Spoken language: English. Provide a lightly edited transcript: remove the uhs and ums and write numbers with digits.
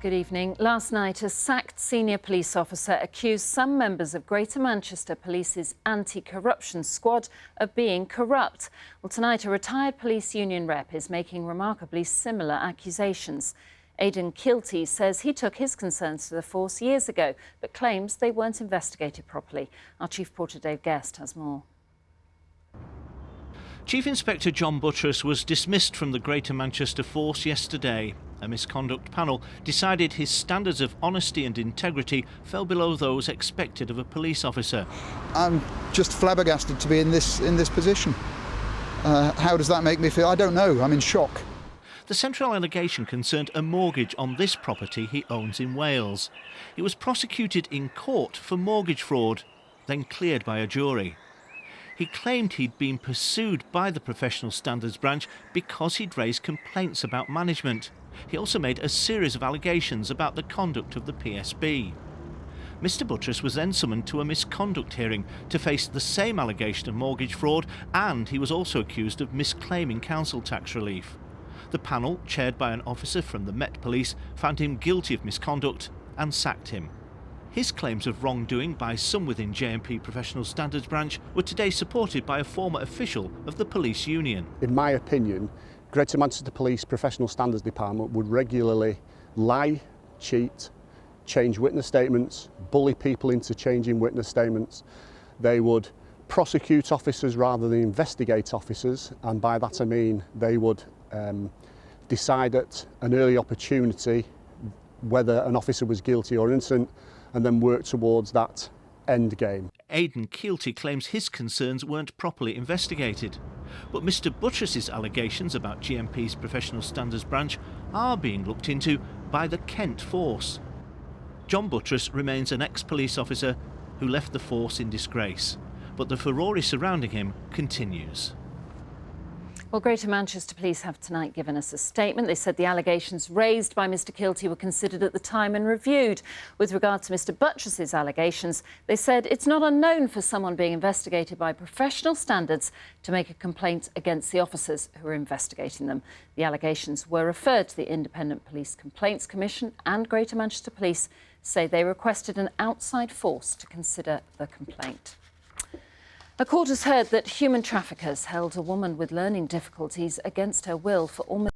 Good evening. Last night, a sacked senior police officer accused some members of Greater Manchester Police's anti-corruption squad of being corrupt. Well, tonight, a retired police union rep is making remarkably similar accusations. Aidan Kielty says he took his concerns to the force years ago, but claims they weren't investigated properly. Our Chief Porter Dave Guest has more. Chief Inspector John Buttress was dismissed from the Greater Manchester Force yesterday. A misconduct panel decided his standards of honesty and integrity fell below those expected of a police officer. I'm just flabbergasted to be in this position. How does that make me feel? I don't know. I'm in shock. The central allegation concerned a mortgage on this property he owns in Wales. He was prosecuted in court for mortgage fraud, then cleared by a jury. He claimed he'd been pursued by the Professional Standards Branch because he'd raised complaints about management. He also made a series of allegations about the conduct of the PSB. Mr Buttress was then summoned to a misconduct hearing to face the same allegation of mortgage fraud, and he was also accused of misclaiming council tax relief. The panel, chaired by an officer from the Met Police, found him guilty of misconduct and sacked him. His claims of wrongdoing by some within GMP Professional Standards Branch were today supported by a former official of the police union. In my opinion, Greater Manchester Police Professional Standards Department would regularly lie, cheat, change witness statements, bully people into changing witness statements. They would prosecute officers rather than investigate officers, and by that I mean they would decide at an early opportunity whether an officer was guilty or innocent, and then work towards that end game. Aidan Kielty claims his concerns weren't properly investigated. But Mr Buttress's allegations about GMP's Professional Standards Branch are being looked into by the Kent Force. John Buttress remains an ex-police officer who left the force in disgrace, but the furore surrounding him continues. Well, Greater Manchester Police have tonight given us a statement. They said the allegations raised by Mr Kielty were considered at the time and reviewed. With regard to Mr Buttress's allegations, they said it's not unknown for someone being investigated by professional standards to make a complaint against the officers who are investigating them. The allegations were referred to the Independent Police Complaints Commission, and Greater Manchester Police say they requested an outside force to consider the complaint. A court has heard that human traffickers held a woman with learning difficulties against her will for almost